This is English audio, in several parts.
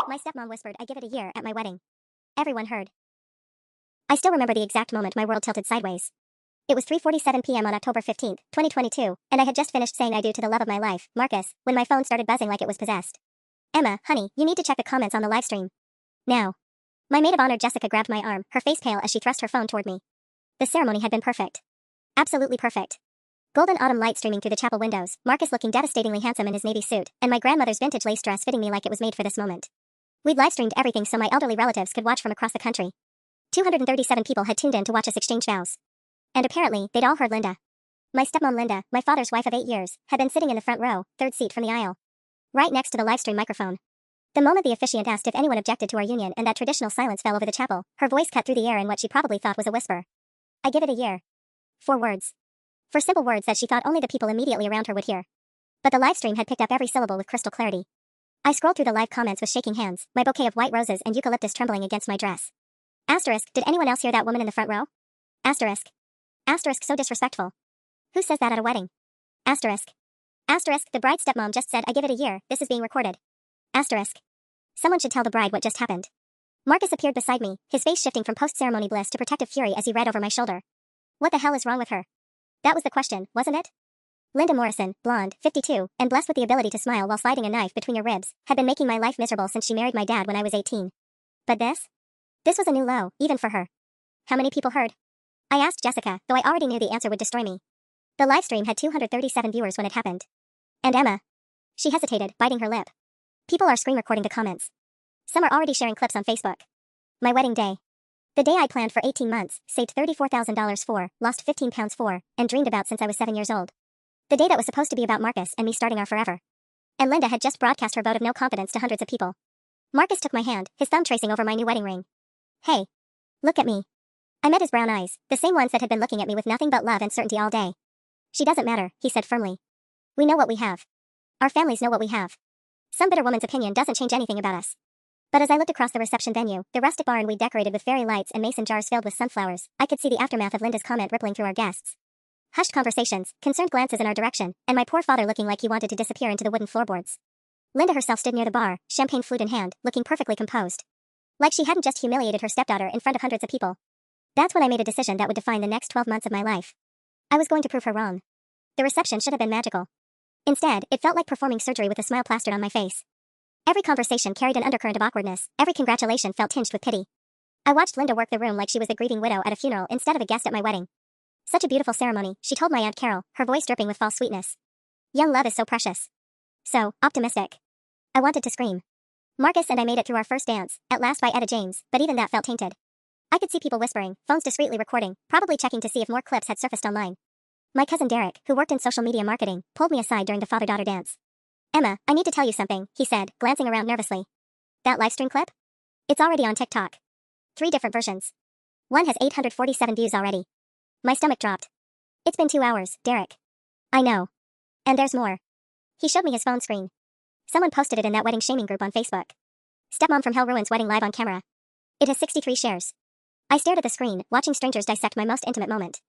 My stepmom whispered I give it a year at my wedding. Everyone heard. I still remember the exact moment my world tilted sideways. It was 3:47 p.m. on October 15th, 2022, and I had just finished saying I do to the love of my life, Marcus, when my phone started buzzing like it was possessed. Emma, honey, you need to check the comments on the live stream. Now. My maid of honor Jessica grabbed my arm, her face pale as she thrust her phone toward me. The ceremony had been perfect. Absolutely perfect. Golden autumn light streaming through the chapel windows, Marcus looking devastatingly handsome in his navy suit, and my grandmother's vintage lace dress fitting me like it was made for this moment. We'd live-streamed everything so my elderly relatives could watch from across the country. 237 people had tuned in to watch us exchange vows. And apparently, they'd all heard Linda. My stepmom Linda, my father's wife of 8 years, had been sitting in the front row, third seat from the aisle. Right next to the livestream microphone. The moment the officiant asked if anyone objected to our union and that traditional silence fell over the chapel, her voice cut through the air in what she probably thought was a whisper. I give it a year. 4 words. 4 simple words that she thought only the people immediately around her would hear. But the livestream had picked up every syllable with crystal clarity. I scrolled through the live comments with shaking hands, my bouquet of white roses and eucalyptus trembling against my dress. Asterisk, did anyone else hear that woman in the front row? Asterisk. Asterisk, so disrespectful. Who says that at a wedding? Asterisk. Asterisk, the bride's stepmom just said I give it a year, this is being recorded. Asterisk. Someone should tell the bride what just happened. Marcus appeared beside me, his face shifting from post-ceremony bliss to protective fury as he read over my shoulder. What the hell is wrong with her? That was the question, wasn't it? Linda Morrison, blonde, 52, and blessed with the ability to smile while sliding a knife between her ribs, had been making my life miserable since she married my dad when I was 18. But this? This was a new low, even for her. How many people heard? I asked Jessica, though I already knew the answer would destroy me. The livestream had 237 viewers when it happened. And Emma. She hesitated, biting her lip. People are screen recording the comments. Some are already sharing clips on Facebook. My wedding day. The day I planned for 18 months, saved $34,000 for, lost 15 pounds for, and dreamed about since I was 7 years old. The day that was supposed to be about Marcus and me starting our forever. And Linda had just broadcast her vote of no confidence to hundreds of people. Marcus took my hand, his thumb tracing over my new wedding ring. Hey. Look at me. I met his brown eyes, the same ones that had been looking at me with nothing but love and certainty all day. She doesn't matter, he said firmly. We know what we have. Our families know what we have. Some bitter woman's opinion doesn't change anything about us. But as I looked across the reception venue, the rustic barn we decorated with fairy lights and mason jars filled with sunflowers, I could see the aftermath of Linda's comment rippling through our guests. Hushed conversations, concerned glances in our direction, and my poor father looking like he wanted to disappear into the wooden floorboards. Linda herself stood near the bar, champagne flute in hand, looking perfectly composed. Like she hadn't just humiliated her stepdaughter in front of hundreds of people. That's when I made a decision that would define the next 12 months of my life. I was going to prove her wrong. The reception should have been magical. Instead, it felt like performing surgery with a smile plastered on my face. Every conversation carried an undercurrent of awkwardness, every congratulation felt tinged with pity. I watched Linda work the room like she was the grieving widow at a funeral instead of a guest at my wedding. Such a beautiful ceremony, she told my Aunt Carol, her voice dripping with false sweetness. Young love is so precious. So optimistic. I wanted to scream. Marcus and I made it through our first dance, at last by Etta James, but even that felt tainted. I could see people whispering, phones discreetly recording, probably checking to see if more clips had surfaced online. My cousin Derek, who worked in social media marketing, pulled me aside during the father-daughter dance. Emma, I need to tell you something, he said, glancing around nervously. That livestream clip? It's already on TikTok. 3 different versions. One has 847 views already. My stomach dropped. It's been 2 hours, Derek. I know. And there's more. He showed me his phone screen. Someone posted it in that wedding shaming group on Facebook. Stepmom from Hell ruins wedding live on camera. It has 63 shares. I stared at the screen, watching strangers dissect my most intimate moment.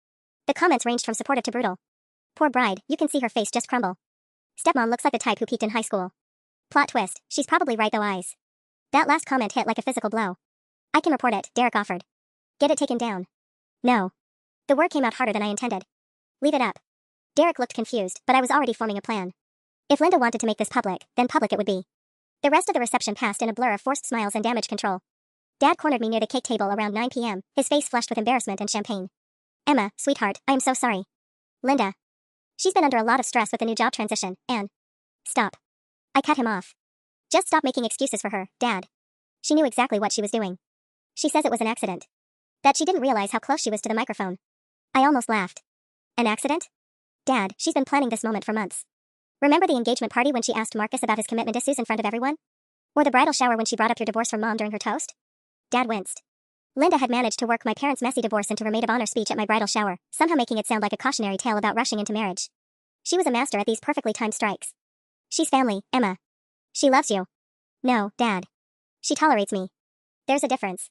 The comments ranged from supportive to brutal. Poor bride, you can see her face just crumble. Stepmom looks like the type who peaked in high school. Plot twist, she's probably right though eyes. That last comment hit like a physical blow. I can report it, Derek offered. Get it taken down. No. The word came out harder than I intended. Leave it up. Derek looked confused, but I was already forming a plan. If Linda wanted to make this public, then public it would be. The rest of the reception passed in a blur of forced smiles and damage control. Dad cornered me near the cake table around 9 p.m., his face flushed with embarrassment and champagne. Emma, sweetheart, I am so sorry. Linda. She's been under a lot of stress with the new job transition, and... Stop. I cut him off. Just stop making excuses for her, Dad. She knew exactly what she was doing. She says it was an accident. That she didn't realize how close she was to the microphone. I almost laughed. An accident? Dad, she's been planning this moment for months. Remember the engagement party when she asked Marcus about his commitment issues in front of everyone? Or the bridal shower when she brought up your divorce from Mom during her toast? Dad winced. Linda had managed to work my parents' messy divorce into her maid of honor speech at my bridal shower, somehow making it sound like a cautionary tale about rushing into marriage. She was a master at these perfectly timed strikes. She's family, Emma. She loves you. No, Dad. She tolerates me. There's a difference.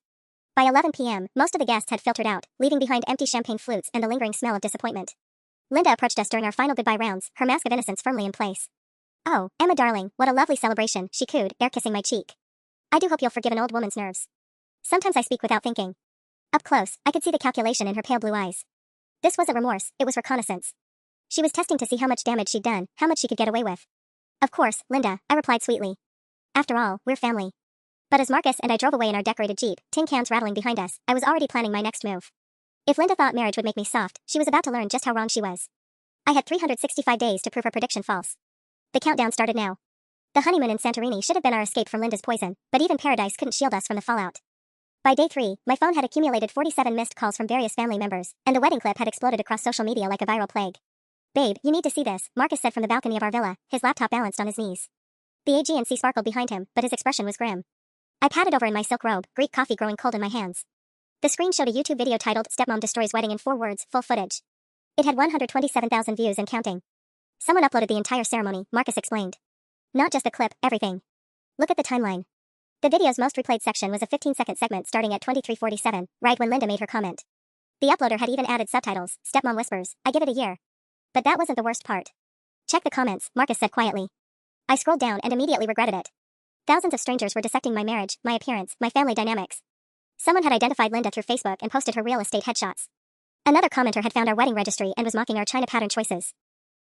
By 11 p.m., most of the guests had filtered out, leaving behind empty champagne flutes and the lingering smell of disappointment. Linda approached us during our final goodbye rounds, her mask of innocence firmly in place. Oh, Emma darling, what a lovely celebration, she cooed, air kissing my cheek. I do hope you'll forgive an old woman's nerves. Sometimes I speak without thinking. Up close, I could see the calculation in her pale blue eyes. This wasn't remorse, it was reconnaissance. She was testing to see how much damage she'd done, how much she could get away with. Of course, Linda, I replied sweetly. After all, we're family. But as Marcus and I drove away in our decorated Jeep, tin cans rattling behind us, I was already planning my next move. If Linda thought marriage would make me soft, she was about to learn just how wrong she was. I had 365 days to prove her prediction false. The countdown started now. The honeymoon in Santorini should have been our escape from Linda's poison, but even paradise couldn't shield us from the fallout. By day 3, my phone had accumulated 47 missed calls from various family members, and the wedding clip had exploded across social media like a viral plague. Babe, you need to see this, Marcus said from the balcony of our villa, his laptop balanced on his knees. The AG&C sparkled behind him, but his expression was grim. I patted over in my silk robe, Greek coffee growing cold in my hands. The screen showed a YouTube video titled Stepmom Destroys Wedding in 4 words, full footage. It had 127,000 views and counting. Someone uploaded the entire ceremony, Marcus explained. Not just the clip, everything. Look at the timeline. The video's most replayed section was a 15-second segment starting at 23:47, right when Linda made her comment. The uploader had even added subtitles, Stepmom whispers, I give it a year. But that wasn't the worst part. Check the comments, Marcus said quietly. I scrolled down and immediately regretted it. Thousands of strangers were dissecting my marriage, my appearance, my family dynamics. Someone had identified Linda through Facebook and posted her real estate headshots. Another commenter had found our wedding registry and was mocking our China pattern choices.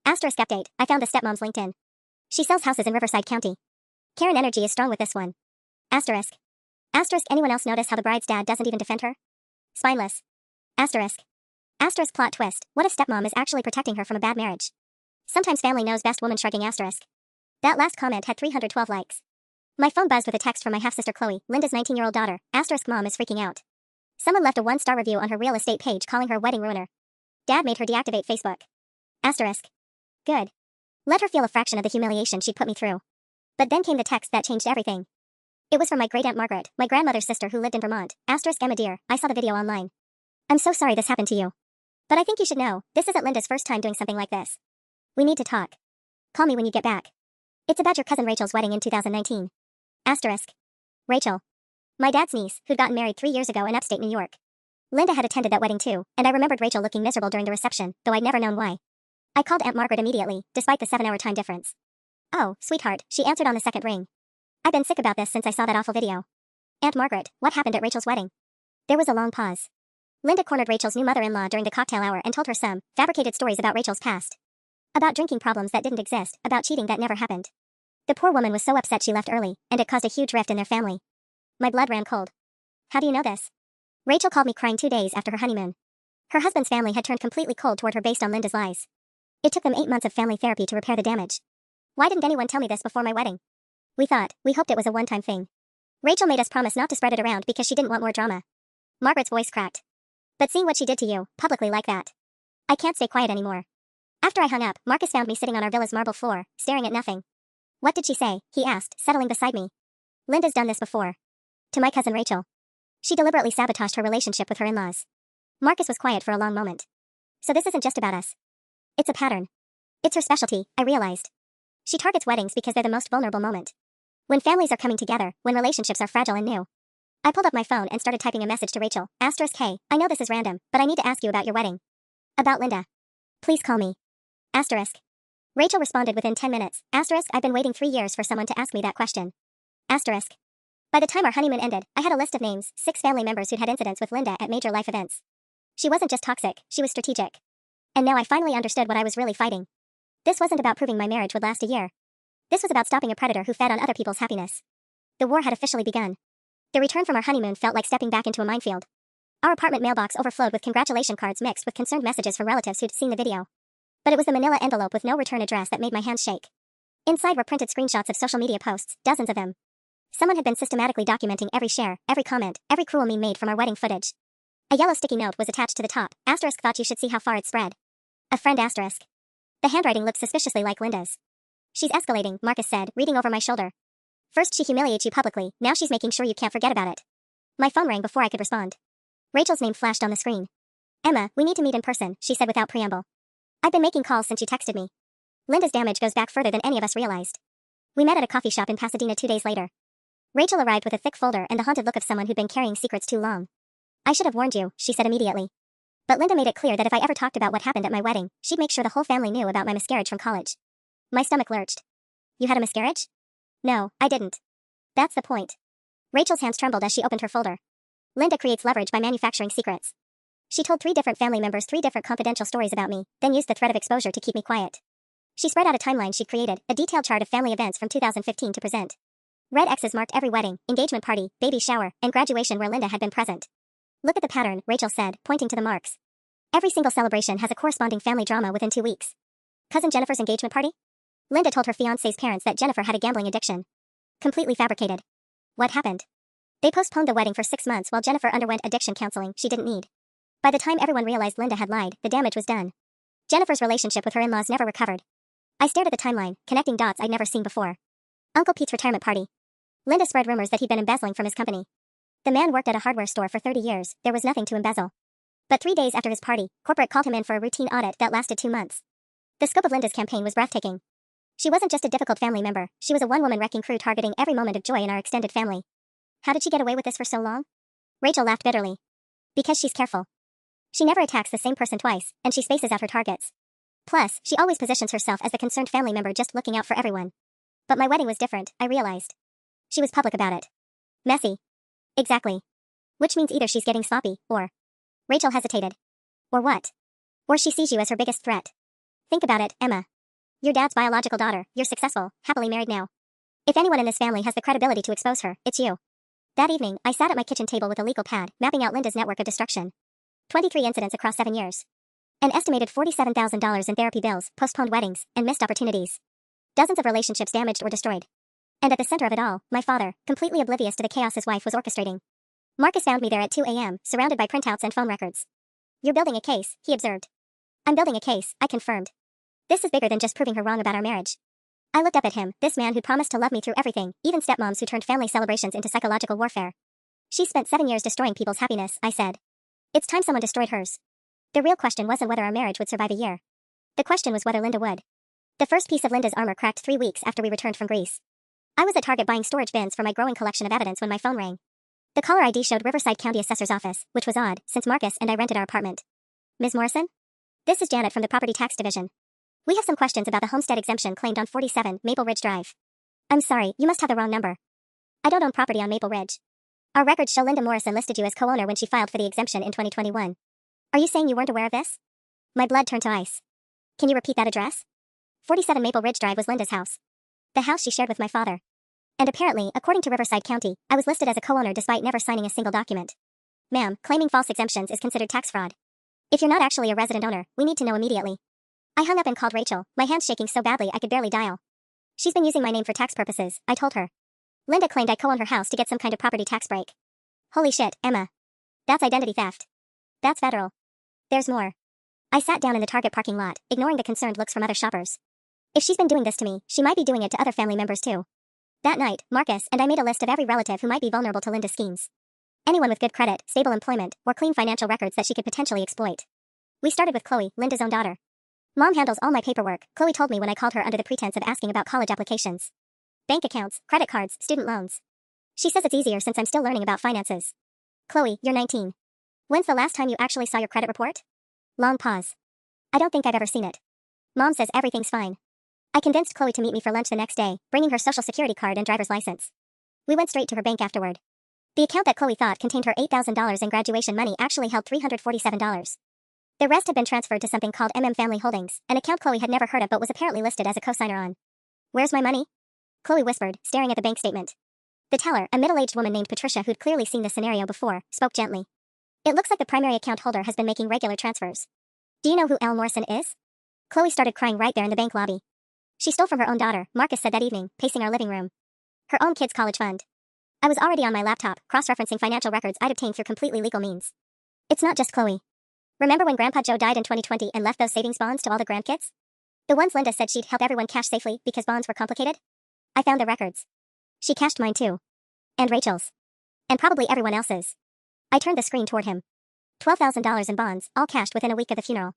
Asterisk update, I found the stepmom's LinkedIn. She sells houses in Riverside County. Karen Energy is strong with this one. Asterisk. Asterisk, anyone else notice how the bride's dad doesn't even defend her? Spineless. Asterisk. Asterisk, plot twist, what if stepmom is actually protecting her from a bad marriage? Sometimes family knows best, woman shrugging. Asterisk. That last comment had 312 likes. My phone buzzed with a text from my half-sister Chloe, Linda's 19-year-old daughter. Asterisk, mom is freaking out. Someone left a 1-star review on her real estate page calling her a wedding ruiner. Dad made her deactivate Facebook. Asterisk. Good. Let her feel a fraction of the humiliation she'd put me through. But then came the text that changed everything. It was from my great-aunt Margaret, my grandmother's sister who lived in Vermont. Asterisk, Emma dear, I saw the video online. I'm so sorry this happened to you. But I think you should know, this isn't Linda's first time doing something like this. We need to talk. Call me when you get back. It's about your cousin Rachel's wedding in 2019. Asterisk. Rachel. My dad's niece, who'd gotten married 3 years ago in upstate New York. Linda had attended that wedding too, and I remembered Rachel looking miserable during the reception, though I'd never known why. I called Aunt Margaret immediately, despite the 7-hour time difference. Oh, sweetheart, she answered on the second ring. I've been sick about this since I saw that awful video. Aunt Margaret, what happened at Rachel's wedding? There was a long pause. Linda cornered Rachel's new mother-in-law during the cocktail hour and told her some fabricated stories about Rachel's past. About drinking problems that didn't exist, about cheating that never happened. The poor woman was so upset she left early, and it caused a huge rift in their family. My blood ran cold. How do you know this? Rachel called me crying 2 days after her honeymoon. Her husband's family had turned completely cold toward her based on Linda's lies. It took them 8 months of family therapy to repair the damage. Why didn't anyone tell me this before my wedding? We hoped it was a one-time thing. Rachel made us promise not to spread it around because she didn't want more drama. Margaret's voice cracked. But seeing what she did to you, publicly like that. I can't stay quiet anymore. After I hung up, Marcus found me sitting on our villa's marble floor, staring at nothing. What did she say? He asked, settling beside me. Linda's done this before. To my cousin Rachel. She deliberately sabotaged her relationship with her in-laws. Marcus was quiet for a long moment. So this isn't just about us. It's a pattern. It's her specialty, I realized. She targets weddings because they're the most vulnerable moment. When families are coming together, when relationships are fragile and new. I pulled up my phone and started typing a message to Rachel. Asterisk, hey, I know this is random, but I need to ask you about your wedding. About Linda. Please call me. Asterisk. Rachel responded within 10 minutes. Asterisk, I've been waiting 3 years for someone to ask me that question. Asterisk. By the time our honeymoon ended, I had a list of names, 6 family members who'd had incidents with Linda at major life events. She wasn't just toxic, she was strategic. And now I finally understood what I was really fighting. This wasn't about proving my marriage would last a year. This was about stopping a predator who fed on other people's happiness. The war had officially begun. The return from our honeymoon felt like stepping back into a minefield. Our apartment mailbox overflowed with congratulation cards mixed with concerned messages from relatives who'd seen the video. But it was the manila envelope with no return address that made my hands shake. Inside were printed screenshots of social media posts, dozens of them. Someone had been systematically documenting every share, every comment, every cruel meme made from our wedding footage. A yellow sticky note was attached to the top. Asterisk, thought you should see how far it spread. A friend. Asterisk. The handwriting looked suspiciously like Linda's. She's escalating, Marcus said, reading over my shoulder. First she humiliates you publicly, now she's making sure you can't forget about it. My phone rang before I could respond. Rachel's name flashed on the screen. Emma, we need to meet in person, she said without preamble. I've been making calls since you texted me. Linda's damage goes back further than any of us realized. We met at a coffee shop in Pasadena 2 days later. Rachel arrived with a thick folder and the haunted look of someone who'd been carrying secrets too long. I should have warned you, she said immediately. But Linda made it clear that if I ever talked about what happened at my wedding, she'd make sure the whole family knew about my miscarriage from college. My stomach lurched. You had a miscarriage? No, I didn't. That's the point. Rachel's hands trembled as she opened her folder. Linda creates leverage by manufacturing secrets. She told 3 different family members 3 different confidential stories about me, then used the threat of exposure to keep me quiet. She spread out a timeline she'd created, a detailed chart of family events from 2015 to present. Red X's marked every wedding, engagement party, baby shower, and graduation where Linda had been present. Look at the pattern, Rachel said, pointing to the marks. Every single celebration has a corresponding family drama within 2 weeks. Cousin Jennifer's engagement party? Linda told her fiancé's parents that Jennifer had a gambling addiction. Completely fabricated. What happened? They postponed the wedding for 6 months while Jennifer underwent addiction counseling she didn't need. By the time everyone realized Linda had lied, the damage was done. Jennifer's relationship with her in-laws never recovered. I stared at the timeline, connecting dots I'd never seen before. Uncle Pete's retirement party. Linda spread rumors that he'd been embezzling from his company. The man worked at a hardware store for 30 years, there was nothing to embezzle. But 3 days after his party, corporate called him in for a routine audit that lasted 2 months. The scope of Linda's campaign was breathtaking. She wasn't just a difficult family member, she was a one-woman wrecking crew targeting every moment of joy in our extended family. How did she get away with this for so long? Rachel laughed bitterly. Because she's careful. She never attacks the same person twice, and she spaces out her targets. Plus, she always positions herself as the concerned family member just looking out for everyone. But my wedding was different, I realized. She was public about it. Messy. Exactly. Which means either she's getting sloppy, or... Rachel hesitated. Or what? Or she sees you as her biggest threat. Think about it, Emma. Your dad's biological daughter, you're successful, happily married now. If anyone in this family has the credibility to expose her, it's you. That evening, I sat at my kitchen table with a legal pad, mapping out Linda's network of destruction. 23 incidents across 7 years. An estimated $47,000 in therapy bills, postponed weddings, and missed opportunities. Dozens of relationships damaged or destroyed. And at the center of it all, my father, completely oblivious to the chaos his wife was orchestrating. Marcus found me there at 2 a.m., surrounded by printouts and phone records. You're building a case, he observed. I'm building a case, I confirmed. This is bigger than just proving her wrong about our marriage. I looked up at him, this man who'd promised to love me through everything, even stepmoms who turned family celebrations into psychological warfare. She spent 7 years destroying people's happiness, I said. It's time someone destroyed hers. The real question wasn't whether our marriage would survive a year. The question was whether Linda would. The first piece of Linda's armor cracked 3 weeks after we returned from Greece. I was at Target buying storage bins for my growing collection of evidence when my phone rang. The caller ID showed Riverside County Assessor's Office, which was odd, since Marcus and I rented our apartment. Ms. Morrison? This is Janet from the Property Tax Division. We have some questions about the homestead exemption claimed on 47 Maple Ridge Drive. I'm sorry, you must have the wrong number. I don't own property on Maple Ridge. Our records show Linda Morrison listed you as co-owner when she filed for the exemption in 2021. Are you saying you weren't aware of this? My blood turned to ice. Can you repeat that address? 47 Maple Ridge Drive was Linda's house. The house she shared with my father. And apparently, according to Riverside County, I was listed as a co-owner despite never signing a single document. Ma'am, claiming false exemptions is considered tax fraud. If you're not actually a resident owner, we need to know immediately. I hung up and called Rachel, my hands shaking so badly I could barely dial. She's been using my name for tax purposes, I told her. Linda claimed I co-own her house to get some kind of property tax break. Holy shit, Emma. That's identity theft. That's federal. There's more. I sat down in the Target parking lot, ignoring the concerned looks from other shoppers. If she's been doing this to me, she might be doing it to other family members too. That night, Marcus and I made a list of every relative who might be vulnerable to Linda's schemes. Anyone with good credit, stable employment, or clean financial records that she could potentially exploit. We started with Chloe, Linda's own daughter. Mom handles all my paperwork, Chloe told me when I called her under the pretense of asking about college applications. Bank accounts, credit cards, student loans. She says it's easier since I'm still learning about finances. Chloe, you're 19. When's the last time you actually saw your credit report? Long pause. I don't think I've ever seen it. Mom says everything's fine. I convinced Chloe to meet me for lunch the next day, bringing her social security card and driver's license. We went straight to her bank afterward. The account that Chloe thought contained her $8,000 in graduation money actually held $347. The rest had been transferred to something called Family Holdings, an account Chloe had never heard of but was apparently listed as a cosigner on. Where's my money? Chloe whispered, staring at the bank statement. The teller, a middle-aged woman named Patricia who'd clearly seen this scenario before, spoke gently. It looks like the primary account holder has been making regular transfers. Do you know who Elle Morrison is? Chloe started crying right there in the bank lobby. She stole from her own daughter, Marcus said that evening, pacing our living room. Her own kid's college fund. I was already on my laptop, cross-referencing financial records I'd obtained through completely legal means. It's not just Chloe. Remember when Grandpa Joe died in 2020 and left those savings bonds to all the grandkids? The ones Linda said she'd help everyone cash safely because bonds were complicated? I found the records. She cashed mine too. And Rachel's. And probably everyone else's. I turned the screen toward him. $12,000 in bonds, all cashed within a week of the funeral.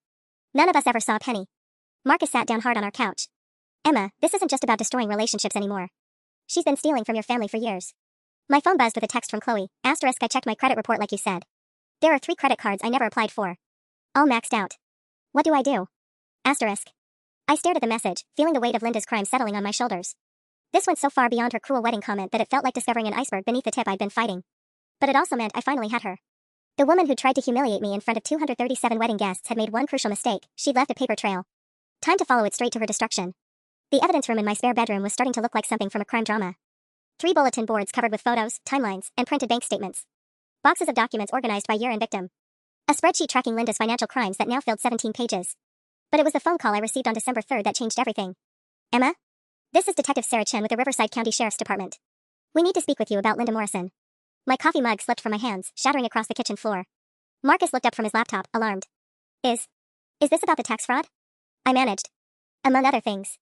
None of us ever saw a penny. Marcus sat down hard on our couch. Emma, this isn't just about destroying relationships anymore. She's been stealing from your family for years. My phone buzzed with a text from Chloe. Asterisk, I checked my credit report like you said. There are 3 credit cards I never applied for. All maxed out. What do I do? Asterisk. I stared at the message, feeling the weight of Linda's crime settling on my shoulders. This went so far beyond her cruel wedding comment that it felt like discovering an iceberg beneath the tip I'd been fighting. But it also meant I finally had her. The woman who tried to humiliate me in front of 237 wedding guests had made one crucial mistake. She'd left a paper trail. Time to follow it straight to her destruction. The evidence room in my spare bedroom was starting to look like something from a crime drama. 3 bulletin boards covered with photos, timelines, and printed bank statements. Boxes of documents organized by year and victim. A spreadsheet tracking Linda's financial crimes that now filled 17 pages. But it was the phone call I received on December 3rd that changed everything. Emma? This is Detective Sarah Chen with the Riverside County Sheriff's Department. We need to speak with you about Linda Morrison. My coffee mug slipped from my hands, shattering across the kitchen floor. Marcus looked up from his laptop, alarmed. Is this about the tax fraud? I managed. Among other things.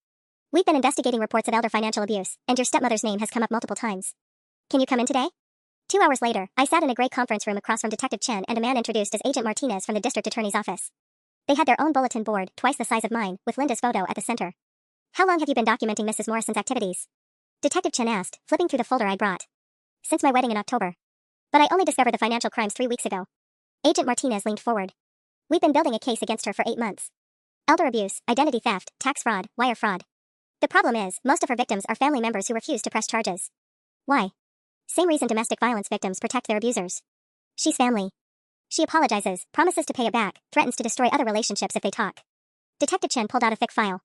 We've been investigating reports of elder financial abuse, and your stepmother's name has come up multiple times. Can you come in today? 2 hours later, I sat in a gray conference room across from Detective Chen and a man introduced as Agent Martinez from the district attorney's office. They had their own bulletin board, twice the size of mine, with Linda's photo at the center. How long have you been documenting Mrs. Morrison's activities? Detective Chen asked, flipping through the folder I brought. Since my wedding in October. But I only discovered the financial crimes 3 weeks ago. Agent Martinez leaned forward. We've been building a case against her for 8 months. Elder abuse, identity theft, tax fraud, wire fraud. The problem is, most of her victims are family members who refuse to press charges. Why? Same reason domestic violence victims protect their abusers. She's family. She apologizes, promises to pay it back, threatens to destroy other relationships if they talk. Detective Chen pulled out a thick file.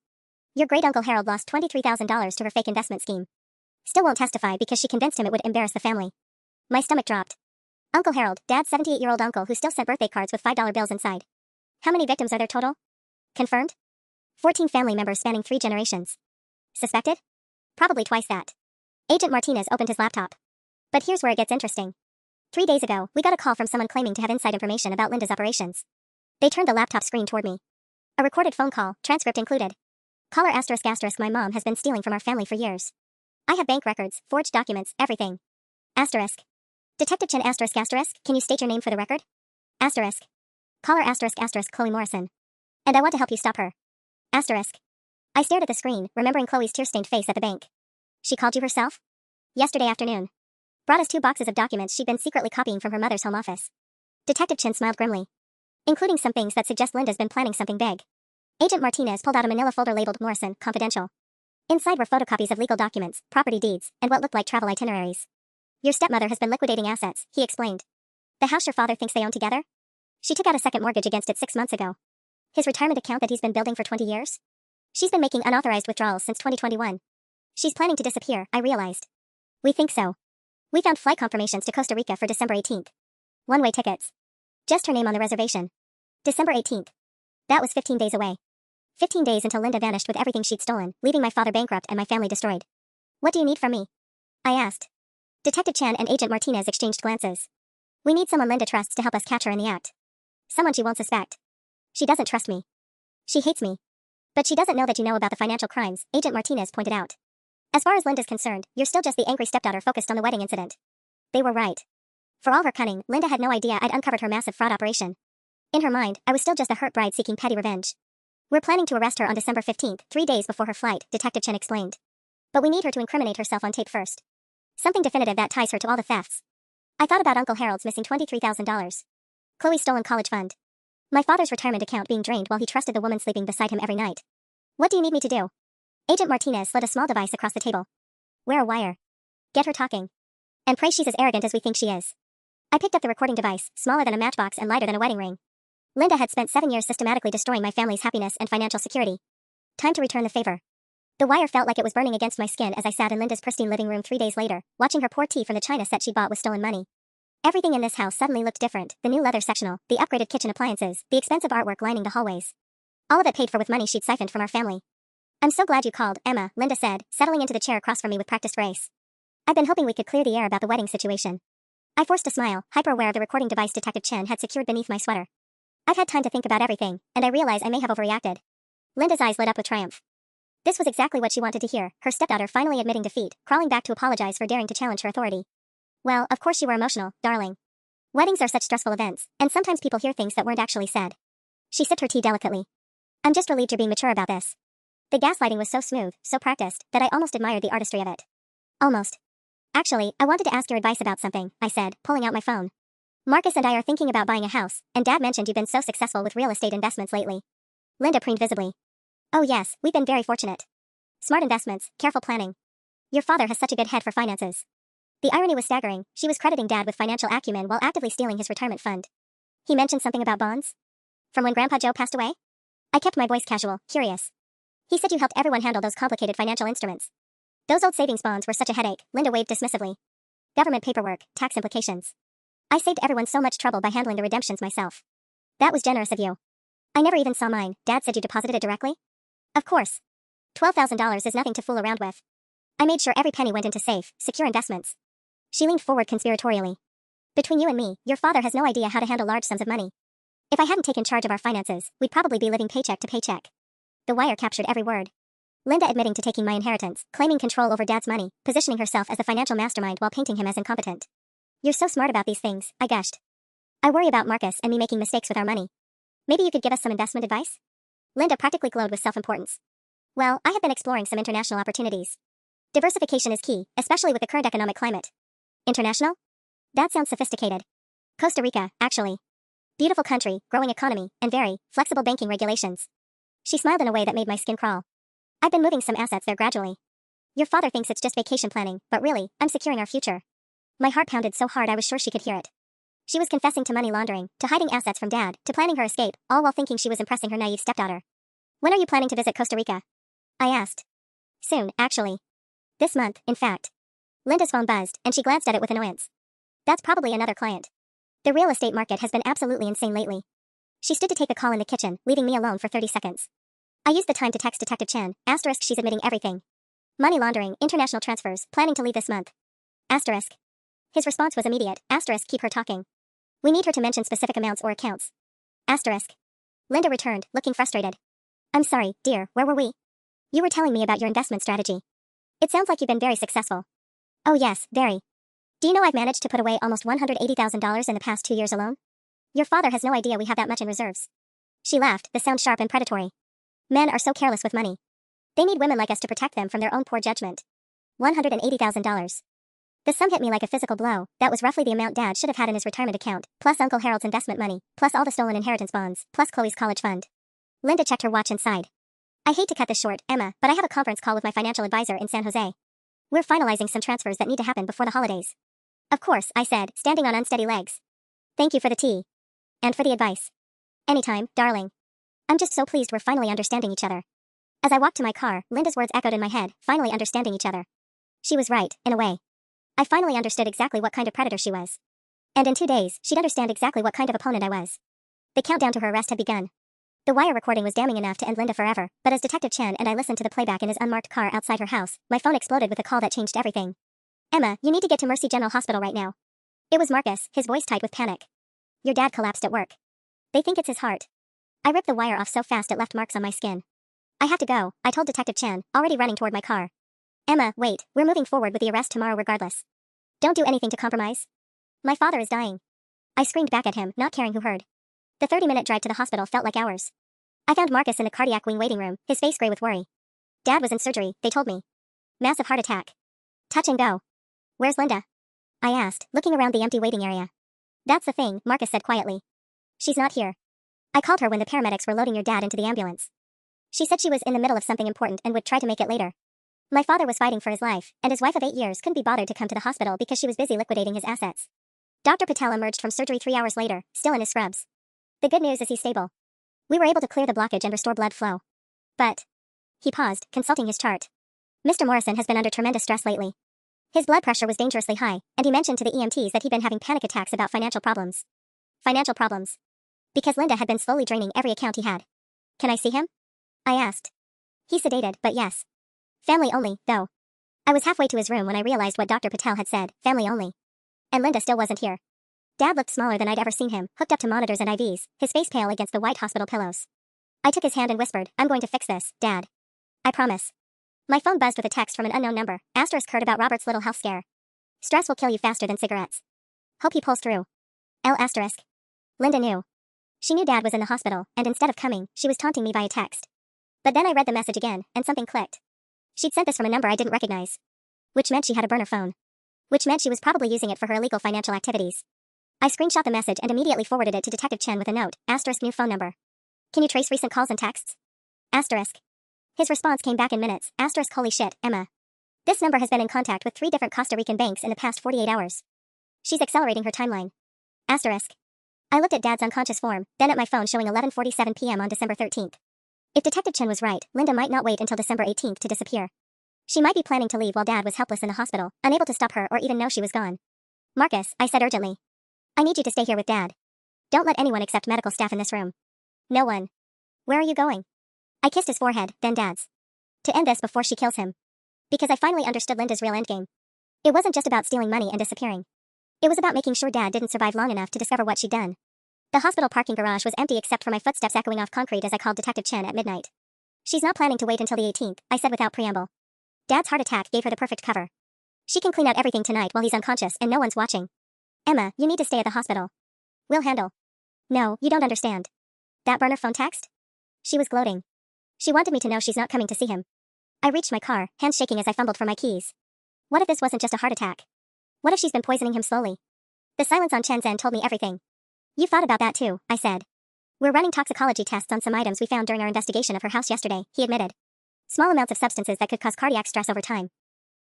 Your great-uncle Harold lost $23,000 to her fake investment scheme. Still won't testify because she convinced him it would embarrass the family. My stomach dropped. Uncle Harold, Dad's 78-year-old uncle who still sent birthday cards with $5 bills inside. How many victims are there total? Confirmed? 14 family members spanning 3 generations. Suspected? Probably twice that. Agent Martinez opened his laptop. But here's where it gets interesting. 3 days ago, we got a call from someone claiming to have inside information about Linda's operations. They turned the laptop screen toward me. A recorded phone call, transcript included. Caller asterisk asterisk my mom has been stealing from our family for years. I have bank records, forged documents, everything. Asterisk. Detective Chen asterisk asterisk, can you state your name for the record? Asterisk. Caller asterisk asterisk Chloe Morrison. And I want to help you stop her. Asterisk. I stared at the screen, remembering Chloe's tear-stained face at the bank. She called you herself? Yesterday afternoon. Brought us 2 boxes of documents she'd been secretly copying from her mother's home office. Detective Chen smiled grimly. Including some things that suggest Linda's been planning something big. Agent Martinez pulled out a manila folder labeled Morrison, Confidential. Inside were photocopies of legal documents, property deeds, and what looked like travel itineraries. Your stepmother has been liquidating assets, he explained. The house your father thinks they own together? She took out a second mortgage against it 6 months ago. His retirement account that he's been building for 20 years? She's been making unauthorized withdrawals since 2021. She's planning to disappear, I realized. We think so. We found flight confirmations to Costa Rica for December 18th. One-way tickets. Just her name on the reservation. December 18th. That was 15 days away. 15 days until Linda vanished with everything she'd stolen, leaving my father bankrupt and my family destroyed. What do you need from me? I asked. Detective Chan and Agent Martinez exchanged glances. We need someone Linda trusts to help us catch her in the act. Someone she won't suspect. She doesn't trust me. She hates me. But she doesn't know that you know about the financial crimes, Agent Martinez pointed out. As far as Linda's concerned, you're still just the angry stepdaughter focused on the wedding incident. They were right. For all her cunning, Linda had no idea I'd uncovered her massive fraud operation. In her mind, I was still just a hurt bride seeking petty revenge. We're planning to arrest her on December 15th, 3 days before her flight, Detective Chen explained. But we need her to incriminate herself on tape first. Something definitive that ties her to all the thefts. I thought about Uncle Harold's missing $23,000. Chloe's stolen college fund. My father's retirement account being drained while he trusted the woman sleeping beside him every night. What do you need me to do? Agent Martinez slid a small device across the table. Wear a wire. Get her talking. And pray she's as arrogant as we think she is. I picked up the recording device, smaller than a matchbox and lighter than a wedding ring. Linda had spent 7 years systematically destroying my family's happiness and financial security. Time to return the favor. The wire felt like it was burning against my skin as I sat in Linda's pristine living room 3 days later, watching her pour tea from the china set she bought with stolen money. Everything in this house suddenly looked different, the new leather sectional, the upgraded kitchen appliances, the expensive artwork lining the hallways. All of it paid for with money she'd siphoned from our family. I'm so glad you called, Emma, Linda said, settling into the chair across from me with practiced grace. I've been hoping we could clear the air about the wedding situation. I forced a smile, hyper-aware of the recording device Detective Chen had secured beneath my sweater. I've had time to think about everything, and I realize I may have overreacted. Linda's eyes lit up with triumph. This was exactly what she wanted to hear, her stepdaughter finally admitting defeat, crawling back to apologize for daring to challenge her authority. Well, of course you were emotional, darling. Weddings are such stressful events, and sometimes people hear things that weren't actually said. She sipped her tea delicately. I'm just relieved you're being mature about this. The gaslighting was so smooth, so practiced, that I almost admired the artistry of it. Almost. Actually, I wanted to ask your advice about something, I said, pulling out my phone. Marcus and I are thinking about buying a house, and Dad mentioned you've been so successful with real estate investments lately. Linda preened visibly. Oh yes, we've been very fortunate. Smart investments, careful planning. Your father has such a good head for finances. The irony was staggering. She was crediting Dad with financial acumen while actively stealing his retirement fund. He mentioned something about bonds? From when Grandpa Joe passed away? I kept my voice casual, curious. He said you helped everyone handle those complicated financial instruments. Those old savings bonds were such a headache, Linda waved dismissively. Government paperwork, tax implications. I saved everyone so much trouble by handling the redemptions myself. That was generous of you. I never even saw mine. Dad said you deposited it directly? Of course. $12,000 is nothing to fool around with. I made sure every penny went into safe, secure investments. She leaned forward conspiratorially. Between you and me, your father has no idea how to handle large sums of money. If I hadn't taken charge of our finances, we'd probably be living paycheck to paycheck. The wire captured every word. Linda admitting to taking my inheritance, claiming control over Dad's money, positioning herself as the financial mastermind while painting him as incompetent. You're so smart about these things, I gushed. I worry about Marcus and me making mistakes with our money. Maybe you could give us some investment advice? Linda practically glowed with self-importance. Well, I have been exploring some international opportunities. Diversification is key, especially with the current economic climate. International? That sounds sophisticated. Costa Rica, actually. Beautiful country, growing economy, and very flexible banking regulations. She smiled in a way that made my skin crawl. I've been moving some assets there gradually. Your father thinks it's just vacation planning, but really, I'm securing our future. My heart pounded so hard I was sure she could hear it. She was confessing to money laundering, to hiding assets from Dad, to planning her escape, all while thinking she was impressing her naive stepdaughter. When are you planning to visit Costa Rica? I asked. Soon, actually. This month, in fact. Linda's phone buzzed, and she glanced at it with annoyance. That's probably another client. The real estate market has been absolutely insane lately. She stood to take the call in the kitchen, leaving me alone for 30 seconds. I used the time to text Detective Chen, asterisk she's admitting everything. Money laundering, international transfers, planning to leave this month. Asterisk. His response was immediate, asterisk keep her talking. We need her to mention specific amounts or accounts. Asterisk. Linda returned, looking frustrated. I'm sorry, dear, where were we? You were telling me about your investment strategy. It sounds like you've been very successful. Oh yes, very. Do you know I've managed to put away almost $180,000 in the past 2 years alone? Your father has no idea we have that much in reserves. She laughed, the sound sharp and predatory. Men are so careless with money. They need women like us to protect them from their own poor judgment. $180,000. The sum hit me like a physical blow. That was roughly the amount Dad should have had in his retirement account, plus Uncle Harold's investment money, plus all the stolen inheritance bonds, plus Chloe's college fund. Linda checked her watch and sighed. I hate to cut this short, Emma, but I have a conference call with my financial advisor in San Jose. We're finalizing some transfers that need to happen before the holidays. Of course, I said, standing on unsteady legs. Thank you for the tea. And for the advice. Anytime, darling. I'm just so pleased we're finally understanding each other. As I walked to my car, Linda's words echoed in my head, finally understanding each other. She was right, in a way. I finally understood exactly what kind of predator she was. And in 2 days, she'd understand exactly what kind of opponent I was. The countdown to her arrest had begun. The wire recording was damning enough to end Linda forever, but as Detective Chen and I listened to the playback in his unmarked car outside her house, my phone exploded with a call that changed everything. Emma, you need to get to Mercy General Hospital right now. It was Marcus, his voice tight with panic. Your dad collapsed at work. They think it's his heart. I ripped the wire off so fast it left marks on my skin. I have to go, I told Detective Chen, already running toward my car. Emma, wait, we're moving forward with the arrest tomorrow regardless. Don't do anything to compromise. My father is dying. I screamed back at him, not caring who heard. The 30-minute drive to the hospital felt like hours. I found Marcus in the cardiac wing waiting room, his face gray with worry. Dad was in surgery, they told me. Massive heart attack. Touch and go. Where's Linda? I asked, looking around the empty waiting area. That's the thing, Marcus said quietly. She's not here. I called her when the paramedics were loading your dad into the ambulance. She said she was in the middle of something important and would try to make it later. My father was fighting for his life, and his wife of 8 years couldn't be bothered to come to the hospital because she was busy liquidating his assets. Dr. Patel emerged from surgery 3 hours later, still in his scrubs. The good news is he's stable. We were able to clear the blockage and restore blood flow. But... He paused, consulting his chart. Mr. Morrison has been under tremendous stress lately. His blood pressure was dangerously high, and he mentioned to the EMTs that he'd been having panic attacks about financial problems. Financial problems. Because Linda had been slowly draining every account he had. Can I see him? I asked. He's sedated, but yes. Family only, though. I was halfway to his room when I realized what Dr. Patel had said, family only. And Linda still wasn't here. Dad looked smaller than I'd ever seen him, hooked up to monitors and IVs, his face pale against the white hospital pillows. I took his hand and whispered, I'm going to fix this, Dad. I promise. My phone buzzed with a text from an unknown number, asterisk heard about Robert's little health scare. Stress will kill you faster than cigarettes. Hope he pulls through. L asterisk. Linda knew. She knew Dad was in the hospital, and instead of coming, she was taunting me via text. But then I read the message again, and something clicked. She'd sent this from a number I didn't recognize. Which meant she had a burner phone. Which meant she was probably using it for her illegal financial activities. I screenshot the message and immediately forwarded it to Detective Chen with a note, asterisk new phone number. Can you trace recent calls and texts? Asterisk. His response came back in minutes, asterisk holy shit, Emma. This number has been in contact with 3 different Costa Rican banks in the past 48 hours. She's accelerating her timeline. Asterisk. I looked at Dad's unconscious form, then at my phone showing 11:47 p.m. on December 13th. If Detective Chen was right, Linda might not wait until December 18th to disappear. She might be planning to leave while Dad was helpless in the hospital, unable to stop her or even know she was gone. Marcus, I said urgently. I need you to stay here with Dad. Don't let anyone except medical staff in this room. No one. Where are you going? I kissed his forehead, then Dad's. To end this before she kills him. Because I finally understood Linda's real endgame. It wasn't just about stealing money and disappearing. It was about making sure Dad didn't survive long enough to discover what she'd done. The hospital parking garage was empty except for my footsteps echoing off concrete as I called Detective Chen at midnight. She's not planning to wait until the 18th, I said without preamble. Dad's heart attack gave her the perfect cover. She can clean out everything tonight while he's unconscious and no one's watching. Emma, you need to stay at the hospital. We'll handle. No, you don't understand. That burner phone text? She was gloating. She wanted me to know she's not coming to see him. I reached my car, hands shaking as I fumbled for my keys. What if this wasn't just a heart attack? What if she's been poisoning him slowly? The silence on Chen's end told me everything. You thought about that too, I said. We're running toxicology tests on some items we found during our investigation of her house yesterday, he admitted. Small amounts of substances that could cause cardiac stress over time.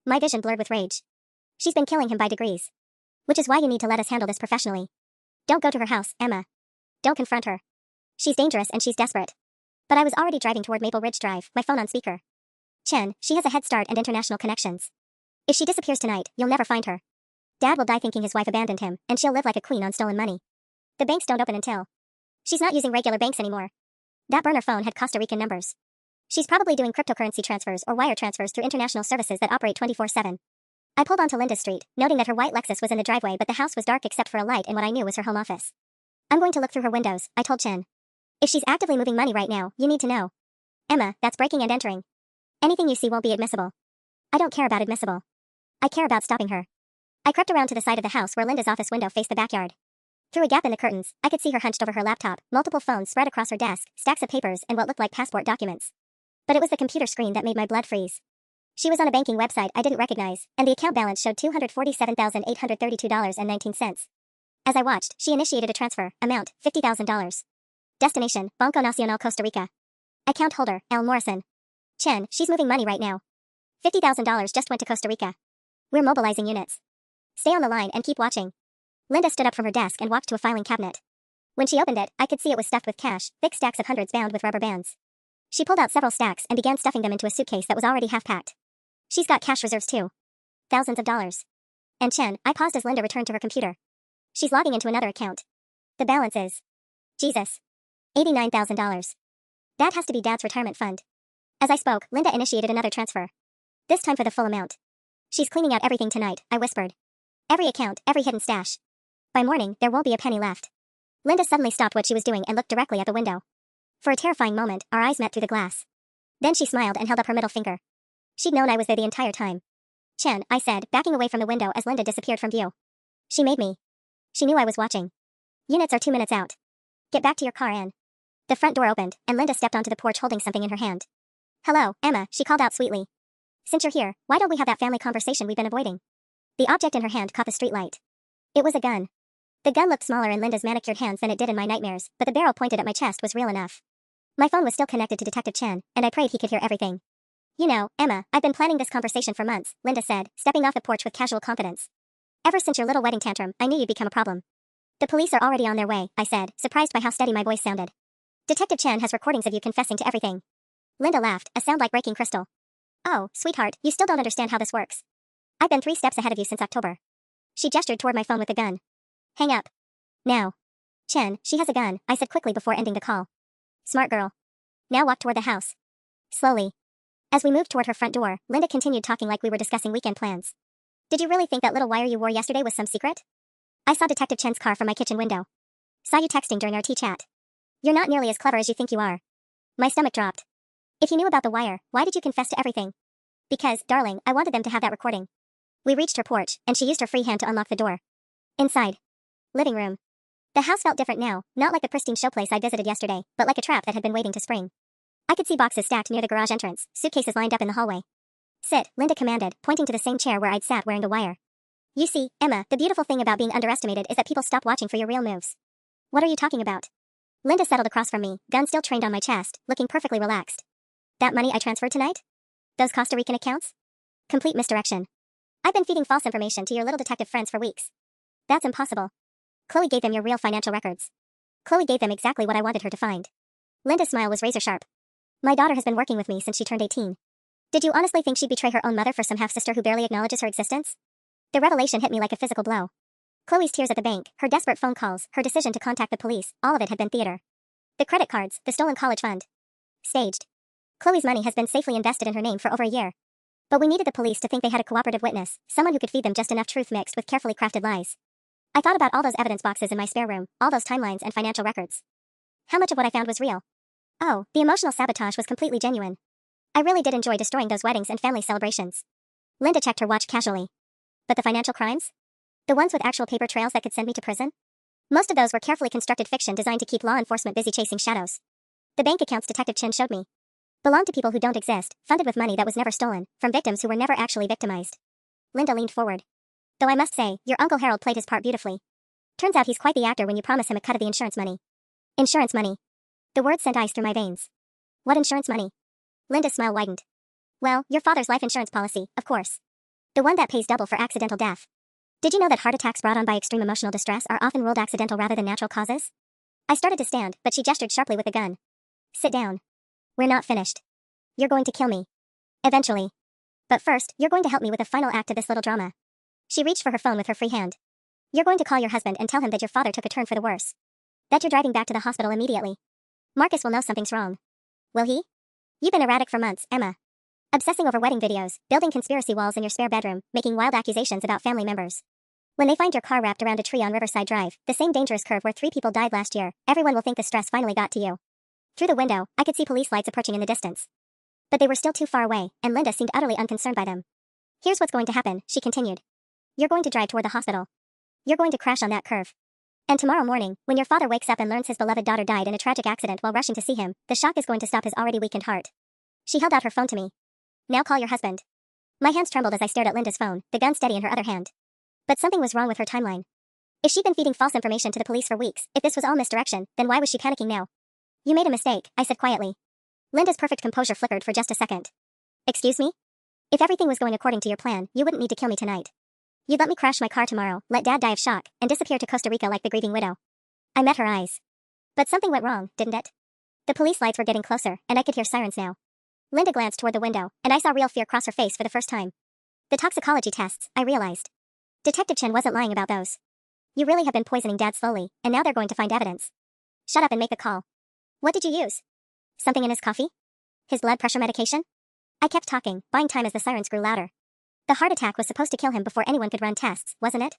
My vision blurred with rage. She's been killing him by degrees. Which is why you need to let us handle this professionally. Don't go to her house, Emma. Don't confront her. She's dangerous and she's desperate. But I was already driving toward Maple Ridge Drive, my phone on speaker. Chen, she has a head start and international connections. If she disappears tonight, you'll never find her. Dad will die thinking his wife abandoned him, and she'll live like a queen on stolen money. The banks don't open until. She's not using regular banks anymore. That burner phone had Costa Rican numbers. She's probably doing cryptocurrency transfers or wire transfers through international services that operate 24/7. I pulled onto Linda's street, noting that her white Lexus was in the driveway but the house was dark except for a light in what I knew was her home office. I'm going to look through her windows, I told Chen. If she's actively moving money right now, you need to know. Emma, that's breaking and entering. Anything you see won't be admissible. I don't care about admissible. I care about stopping her. I crept around to the side of the house where Linda's office window faced the backyard. Through a gap in the curtains, I could see her hunched over her laptop, multiple phones spread across her desk, stacks of papers, and what looked like passport documents. But it was the computer screen that made my blood freeze. She was on a banking website I didn't recognize, and the account balance showed $247,832.19. As I watched, she initiated a transfer, amount, $50,000. Destination, Banco Nacional Costa Rica. Account holder, L. Morrison. Chen, she's moving money right now. $50,000 just went to Costa Rica. We're mobilizing units. Stay on the line and keep watching. Linda stood up from her desk and walked to a filing cabinet. When she opened it, I could see it was stuffed with cash, thick stacks of hundreds bound with rubber bands. She pulled out several stacks and began stuffing them into a suitcase that was already half-packed. She's got cash reserves too. Thousands of dollars. And Chen, I paused as Linda returned to her computer. She's logging into another account. The balance is. Jesus. $89,000. That has to be Dad's retirement fund. As I spoke, Linda initiated another transfer. This time for the full amount. She's cleaning out everything tonight, I whispered. Every account, every hidden stash. By morning, there won't be a penny left. Linda suddenly stopped what she was doing and looked directly at the window. For a terrifying moment, our eyes met through the glass. Then she smiled and held up her middle finger. She'd known I was there the entire time. Chen, I said, backing away from the window as Linda disappeared from view. She made me. She knew I was watching. Units are 2 minutes out. Get back to your car, Anne. The front door opened, and Linda stepped onto the porch holding something in her hand. Hello, Emma, she called out sweetly. Since you're here, why don't we have that family conversation we've been avoiding? The object in her hand caught the streetlight. It was a gun. The gun looked smaller in Linda's manicured hands than it did in my nightmares, but the barrel pointed at my chest was real enough. My phone was still connected to Detective Chen, and I prayed he could hear everything. You know, Emma, I've been planning this conversation for months, Linda said, stepping off the porch with casual confidence. Ever since your little wedding tantrum, I knew you'd become a problem. The police are already on their way, I said, surprised by how steady my voice sounded. Detective Chen has recordings of you confessing to everything. Linda laughed, a sound like breaking crystal. Oh, sweetheart, you still don't understand how this works. I've been 3 steps ahead of you since October. She gestured toward my phone with the gun. Hang up. Now. Chen, she has a gun, I said quickly before ending the call. Smart girl. Now walk toward the house. Slowly. As we moved toward her front door, Linda continued talking like we were discussing weekend plans. Did you really think that little wire you wore yesterday was some secret? I saw Detective Chen's car from my kitchen window. Saw you texting during our tea chat. You're not nearly as clever as you think you are. My stomach dropped. If you knew about the wire, why did you confess to everything? Because, darling, I wanted them to have that recording. We reached her porch, and she used her free hand to unlock the door. Inside. Living room. The house felt different now, not like the pristine showplace I visited yesterday, but like a trap that had been waiting to spring. I could see boxes stacked near the garage entrance, suitcases lined up in the hallway. Sit, Linda commanded, pointing to the same chair where I'd sat wearing the wire. You see, Emma, the beautiful thing about being underestimated is that people stop watching for your real moves. What are you talking about? Linda settled across from me, gun still trained on my chest, looking perfectly relaxed. That money I transferred tonight? Those Costa Rican accounts? Complete misdirection. I've been feeding false information to your little detective friends for weeks. That's impossible. Chloe gave them your real financial records. Chloe gave them exactly what I wanted her to find. Linda's smile was razor sharp. My daughter has been working with me since she turned 18. Did you honestly think she'd betray her own mother for some half-sister who barely acknowledges her existence? The revelation hit me like a physical blow. Chloe's tears at the bank, her desperate phone calls, her decision to contact the police, all of it had been theater. The credit cards, the stolen college fund. Staged. Chloe's money has been safely invested in her name for over a year. But we needed the police to think they had a cooperative witness, someone who could feed them just enough truth mixed with carefully crafted lies. I thought about all those evidence boxes in my spare room, all those timelines and financial records. How much of what I found was real? Oh, the emotional sabotage was completely genuine. I really did enjoy destroying those weddings and family celebrations. Linda checked her watch casually. But the financial crimes? The ones with actual paper trails that could send me to prison? Most of those were carefully constructed fiction designed to keep law enforcement busy chasing shadows. The bank accounts Detective Chin showed me belonged to people who don't exist, funded with money that was never stolen, from victims who were never actually victimized. Linda leaned forward. Though I must say, your Uncle Harold played his part beautifully. Turns out he's quite the actor when you promise him a cut of the insurance money. Insurance money. The word sent ice through my veins. What insurance money? Linda's smile widened. Well, your father's life insurance policy, of course. The one that pays double for accidental death. Did you know that heart attacks brought on by extreme emotional distress are often ruled accidental rather than natural causes? I started to stand, but she gestured sharply with the gun. Sit down. We're not finished. You're going to kill me. Eventually. But first, you're going to help me with the final act of this little drama. She reached for her phone with her free hand. You're going to call your husband and tell him that your father took a turn for the worse. That you're driving back to the hospital immediately. Marcus will know something's wrong. Will he? You've been erratic for months, Emma. Obsessing over wedding videos, building conspiracy walls in your spare bedroom, making wild accusations about family members. When they find your car wrapped around a tree on Riverside Drive, the same dangerous curve where 3 people died last year, everyone will think the stress finally got to you. Through the window, I could see police lights approaching in the distance. But they were still too far away, and Linda seemed utterly unconcerned by them. Here's what's going to happen, she continued. You're going to drive toward the hospital. You're going to crash on that curve. And tomorrow morning, when your father wakes up and learns his beloved daughter died in a tragic accident while rushing to see him, the shock is going to stop his already weakened heart. She held out her phone to me. Now call your husband. My hands trembled as I stared at Linda's phone, the gun steady in her other hand. But something was wrong with her timeline. If she'd been feeding false information to the police for weeks, if this was all misdirection, then why was she panicking now? You made a mistake, I said quietly. Linda's perfect composure flickered for just a second. Excuse me? If everything was going according to your plan, you wouldn't need to kill me tonight. You'd let me crash my car tomorrow, let Dad die of shock, and disappear to Costa Rica like the grieving widow. I met her eyes. But something went wrong, didn't it? The police lights were getting closer, and I could hear sirens now. Linda glanced toward the window, and I saw real fear cross her face for the first time. The toxicology tests, I realized. Detective Chen wasn't lying about those. You really have been poisoning Dad slowly, and now they're going to find evidence. Shut up and make the call. What did you use? Something in his coffee? His blood pressure medication? I kept talking, buying time as the sirens grew louder. The heart attack was supposed to kill him before anyone could run tests, wasn't it?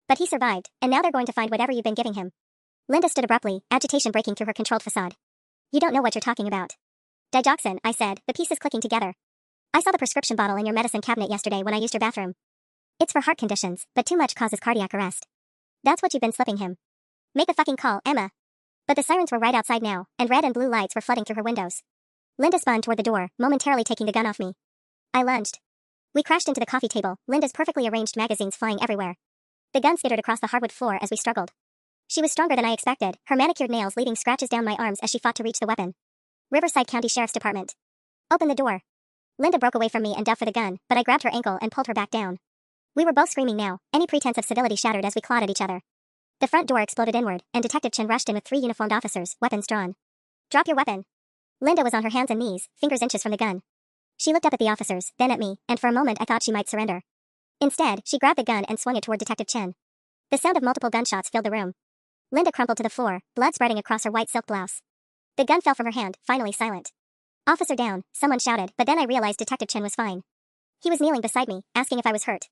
But he survived, and now they're going to find whatever you've been giving him. Linda stood abruptly, agitation breaking through her controlled facade. You don't know what you're talking about. Digoxin, I said, the pieces clicking together. I saw the prescription bottle in your medicine cabinet yesterday when I used your bathroom. It's for heart conditions, but too much causes cardiac arrest. That's what you've been slipping him. Make the fucking call, Emma. But the sirens were right outside now, and red and blue lights were flooding through her windows. Linda spun toward the door, momentarily taking the gun off me. I lunged. We crashed into the coffee table, Linda's perfectly arranged magazines flying everywhere. The gun skittered across the hardwood floor as we struggled. She was stronger than I expected, her manicured nails leaving scratches down my arms as she fought to reach the weapon. Riverside County Sheriff's Department. Open the door. Linda broke away from me and dove for the gun, but I grabbed her ankle and pulled her back down. We were both screaming now, any pretense of civility shattered as we clawed at each other. The front door exploded inward, and Detective Chen rushed in with 3 uniformed officers, weapons drawn. Drop your weapon. Linda was on her hands and knees, fingers inches from the gun. She looked up at the officers, then at me, and for a moment I thought she might surrender. Instead, she grabbed the gun and swung it toward Detective Chen. The sound of multiple gunshots filled the room. Linda crumpled to the floor, blood spreading across her white silk blouse. The gun fell from her hand, finally silent. Officer down, someone shouted, but then I realized Detective Chen was fine. He was kneeling beside me, asking if I was hurt.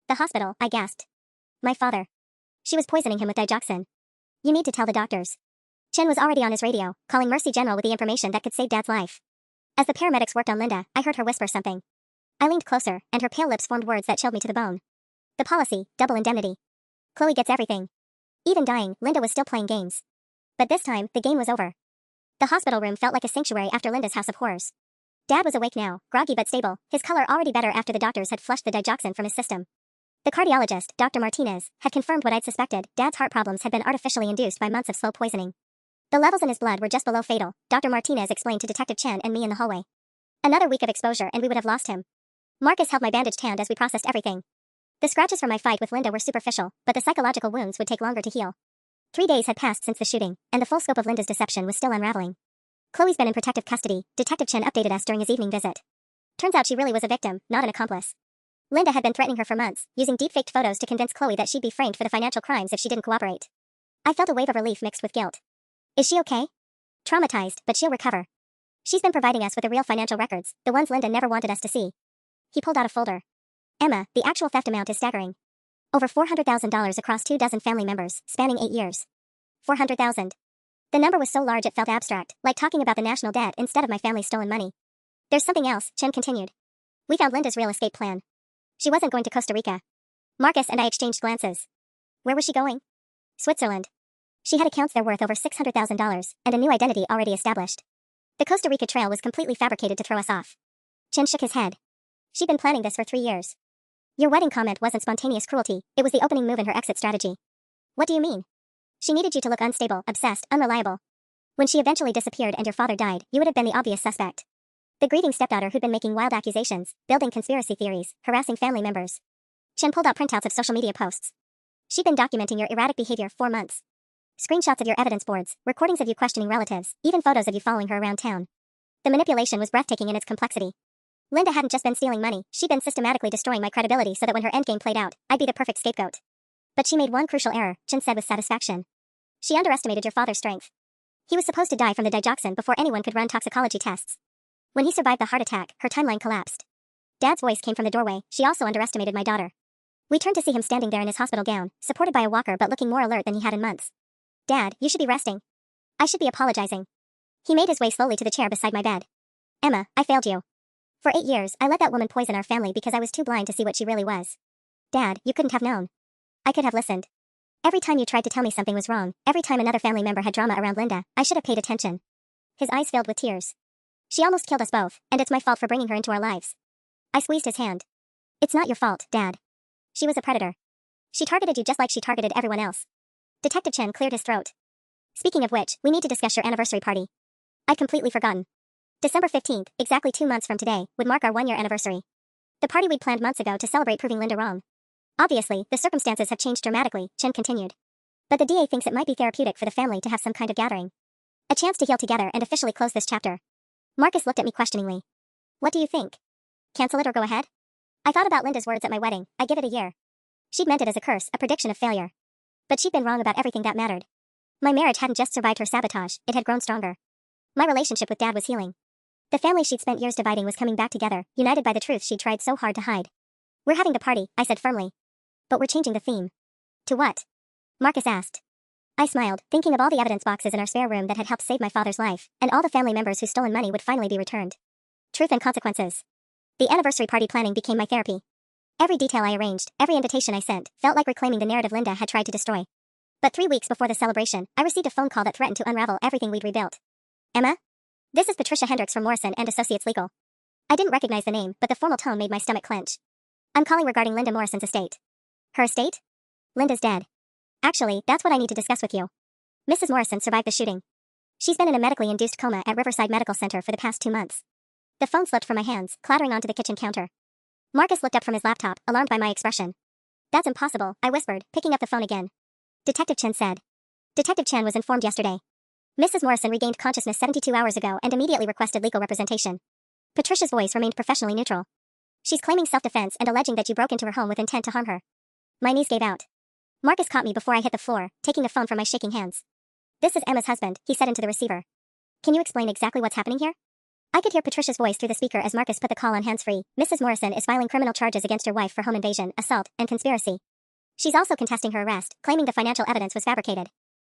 The hospital, I gasped. My father. She was poisoning him with digoxin. You need to tell the doctors. Chen was already on his radio, calling Mercy General with the information that could save Dad's life. As the paramedics worked on Linda, I heard her whisper something. I leaned closer, and her pale lips formed words that chilled me to the bone. The policy, double indemnity. Chloe gets everything. Even dying, Linda was still playing games. But this time, the game was over. The hospital room felt like a sanctuary after Linda's house of horrors. Dad was awake now, groggy but stable, his color already better after the doctors had flushed the digoxin from his system. The cardiologist, Dr. Martinez, had confirmed what I'd suspected. Dad's heart problems had been artificially induced by months of slow poisoning. The levels in his blood were just below fatal, Dr. Martinez explained to Detective Chen and me in the hallway. Another week of exposure and we would have lost him. Marcus held my bandaged hand as we processed everything. The scratches from my fight with Linda were superficial, but the psychological wounds would take longer to heal. 3 days had passed since the shooting, and the full scope of Linda's deception was still unraveling. Chloe's been in protective custody, Detective Chen updated us during his evening visit. Turns out she really was a victim, not an accomplice. Linda had been threatening her for months, using deep-faked photos to convince Chloe that she'd be framed for the financial crimes if she didn't cooperate. I felt a wave of relief mixed with guilt. Is she okay? Traumatized, but she'll recover. She's been providing us with the real financial records, the ones Linda never wanted us to see. He pulled out a folder. Emma, the actual theft amount is staggering. Over $400,000 across 24 family members, spanning 8 years. 400,000. The number was so large it felt abstract, like talking about the national debt instead of my family's stolen money. There's something else, Chen continued. We found Linda's real escape plan. She wasn't going to Costa Rica. Marcus and I exchanged glances. Where was she going? Switzerland. She had accounts there worth over $600,000, and a new identity already established. The Costa Rica trail was completely fabricated to throw us off. Chen shook his head. She'd been planning this for 3 years. Your wedding comment wasn't spontaneous cruelty, it was the opening move in her exit strategy. What do you mean? She needed you to look unstable, obsessed, unreliable. When she eventually disappeared and your father died, you would have been the obvious suspect. The grieving stepdaughter who'd been making wild accusations, building conspiracy theories, harassing family members. Chen pulled out printouts of social media posts. She'd been documenting your erratic behavior 4 months. Screenshots of your evidence boards, recordings of you questioning relatives, even photos of you following her around town. The manipulation was breathtaking in its complexity. Linda hadn't just been stealing money, she'd been systematically destroying my credibility so that when her endgame played out, I'd be the perfect scapegoat. But she made one crucial error, Chen said with satisfaction. She underestimated your father's strength. He was supposed to die from the digoxin before anyone could run toxicology tests. When he survived the heart attack, her timeline collapsed. Dad's voice came from the doorway, she also underestimated my daughter. We turned to see him standing there in his hospital gown, supported by a walker but looking more alert than he had in months. Dad, you should be resting. I should be apologizing. He made his way slowly to the chair beside my bed. Emma, I failed you. For 8 years, I let that woman poison our family because I was too blind to see what she really was. Dad, you couldn't have known. I could have listened. Every time you tried to tell me something was wrong, every time another family member had drama around Linda, I should have paid attention. His eyes filled with tears. She almost killed us both, and it's my fault for bringing her into our lives. I squeezed his hand. It's not your fault, Dad. She was a predator. She targeted you just like she targeted everyone else. Detective Chen cleared his throat. Speaking of which, we need to discuss your anniversary party. I'd completely forgotten. December 15th, exactly 2 months from today, would mark our 1-year anniversary. The party we'd planned months ago to celebrate proving Linda wrong. Obviously, the circumstances have changed dramatically, Chen continued. But the DA thinks it might be therapeutic for the family to have some kind of gathering. A chance to heal together and officially close this chapter. Marcus looked at me questioningly. What do you think? Cancel it or go ahead? I thought about Linda's words at my wedding, I give it a year. She'd meant it as a curse, a prediction of failure. But she'd been wrong about everything that mattered. My marriage hadn't just survived her sabotage, it had grown stronger. My relationship with Dad was healing. The family she'd spent years dividing was coming back together, united by the truth she'd tried so hard to hide. We're having the party, I said firmly. But we're changing the theme. To what? Marcus asked. I smiled, thinking of all the evidence boxes in our spare room that had helped save my father's life, and all the family members whose stolen money would finally be returned. Truth and consequences. The anniversary party planning became my therapy. Every detail I arranged, every invitation I sent, felt like reclaiming the narrative Linda had tried to destroy. But 3 weeks before the celebration, I received a phone call that threatened to unravel everything we'd rebuilt. Emma? This is Patricia Hendricks from Morrison and Associates Legal. I didn't recognize the name, but the formal tone made my stomach clench. I'm calling regarding Linda Morrison's estate. Her estate? Linda's dead. Actually, that's what I need to discuss with you. Mrs. Morrison survived the shooting. She's been in a medically induced coma at Riverside Medical Center for the past 2 months. The phone slipped from my hands, clattering onto the kitchen counter. Marcus looked up from his laptop, alarmed by my expression. That's impossible, I whispered, picking up the phone again. Detective Chen said. Detective Chen was informed yesterday. Mrs. Morrison regained consciousness 72 hours ago and immediately requested legal representation. Patricia's voice remained professionally neutral. She's claiming self-defense and alleging that you broke into her home with intent to harm her. My knees gave out. Marcus caught me before I hit the floor, taking the phone from my shaking hands. This is Emma's husband, he said into the receiver. Can you explain exactly what's happening here? I could hear Patricia's voice through the speaker as Marcus put the call on hands-free. Mrs. Morrison is filing criminal charges against your wife for home invasion, assault, and conspiracy. She's also contesting her arrest, claiming the financial evidence was fabricated.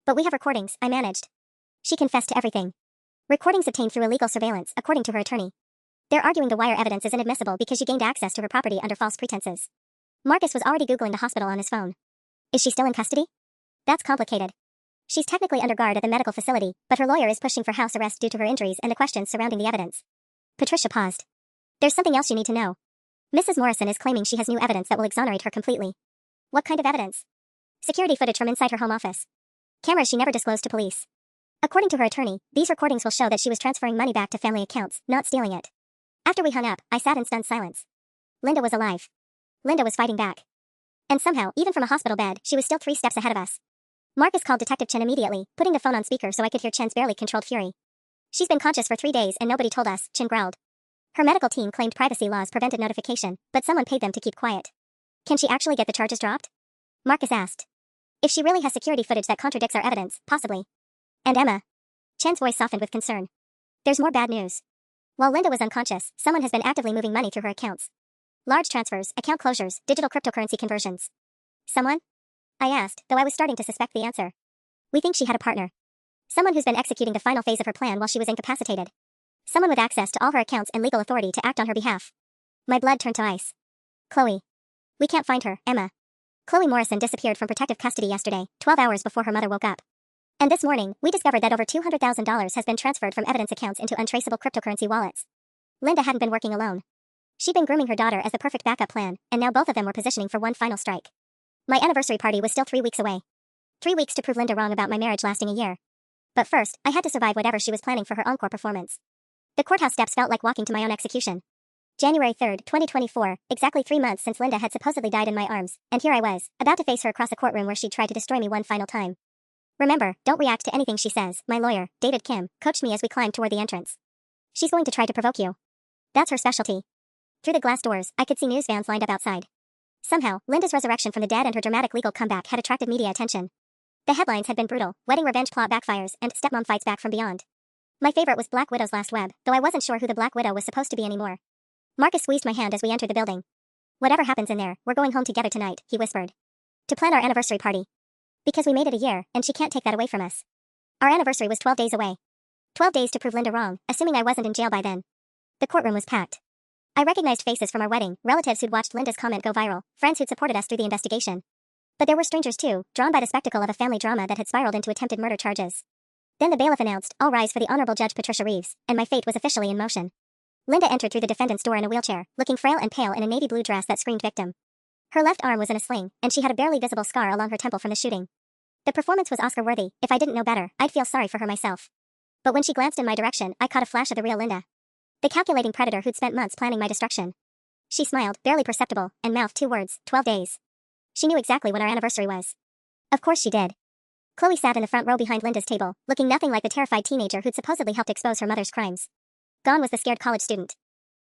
But we have recordings, I managed. She confessed to everything. Recordings obtained through illegal surveillance, according to her attorney. They're arguing the wire evidence is inadmissible because you gained access to her property under false pretenses. Marcus was already Googling the hospital on his phone. Is she still in custody? That's complicated. She's technically under guard at the medical facility, but her lawyer is pushing for house arrest due to her injuries and the questions surrounding the evidence. Patricia paused. There's something else you need to know. Mrs. Morrison is claiming she has new evidence that will exonerate her completely. What kind of evidence? Security footage from inside her home office. Cameras she never disclosed to police. According to her attorney, these recordings will show that she was transferring money back to family accounts, not stealing it. After we hung up, I sat in stunned silence. Linda was alive. Linda was fighting back. And somehow, even from a hospital bed, she was still 3 steps ahead of us. Marcus called Detective Chen immediately, putting the phone on speaker so I could hear Chen's barely controlled fury. "She's been conscious for 3 days and nobody told us," Chen growled. Her medical team claimed privacy laws prevented notification, but someone paid them to keep quiet. "Can she actually get the charges dropped?" Marcus asked. "If she really has security footage that contradicts our evidence, possibly." "And Emma?" Chen's voice softened with concern. "There's more bad news. While Linda was unconscious, someone has been actively moving money through her accounts. Large transfers, account closures, digital cryptocurrency conversions." "Someone?" I asked, though I was starting to suspect the answer. "We think she had a partner. Someone who's been executing the final phase of her plan while she was incapacitated. Someone with access to all her accounts and legal authority to act on her behalf." My blood turned to ice. "Chloe. We can't find her, Emma." Chloe Morrison disappeared from protective custody yesterday, 12 hours before her mother woke up. And this morning, we discovered that over $200,000 has been transferred from evidence accounts into untraceable cryptocurrency wallets. Linda hadn't been working alone. She'd been grooming her daughter as the perfect backup plan, and now both of them were positioning for one final strike. My anniversary party was still 3 weeks away. 3 weeks to prove Linda wrong about my marriage lasting a year. But first, I had to survive whatever she was planning for her encore performance. The courthouse steps felt like walking to my own execution. January 3rd, 2024, exactly 3 months since Linda had supposedly died in my arms, and here I was, about to face her across a courtroom where she'd tried to destroy me one final time. "Remember, don't react to anything she says," my lawyer, David Kim, coached me as we climbed toward the entrance. "She's going to try to provoke you. That's her specialty." Through the glass doors, I could see news vans lined up outside. Somehow, Linda's resurrection from the dead and her dramatic legal comeback had attracted media attention. The headlines had been brutal: "Wedding revenge plot backfires," and "Stepmom fights back from beyond." My favorite was Black Widow's last web, though I wasn't sure who the Black Widow was supposed to be anymore. Marcus squeezed my hand as we entered the building. "Whatever happens in there, we're going home together tonight," he whispered. "To plan our anniversary party. Because we made it a year, and she can't take that away from us." Our anniversary was 12 days away. 12 days to prove Linda wrong, assuming I wasn't in jail by then. The courtroom was packed. I recognized faces from our wedding, relatives who'd watched Linda's comment go viral, friends who'd supported us through the investigation. But there were strangers too, drawn by the spectacle of a family drama that had spiraled into attempted murder charges. Then the bailiff announced, "All rise for the Honorable Judge Patricia Reeves," and my fate was officially in motion. Linda entered through the defendant's door in a wheelchair, looking frail and pale in a navy blue dress that screamed victim. Her left arm was in a sling, and she had a barely visible scar along her temple from the shooting. The performance was Oscar-worthy. If I didn't know better, I'd feel sorry for her myself. But when she glanced in my direction, I caught a flash of the real Linda. The calculating predator who'd spent months planning my destruction. She smiled, barely perceptible, and mouthed 2 words: 12 days. She knew exactly when our anniversary was. Of course she did. Chloe sat in the front row behind Linda's table, looking nothing like the terrified teenager who'd supposedly helped expose her mother's crimes. Gone was the scared college student.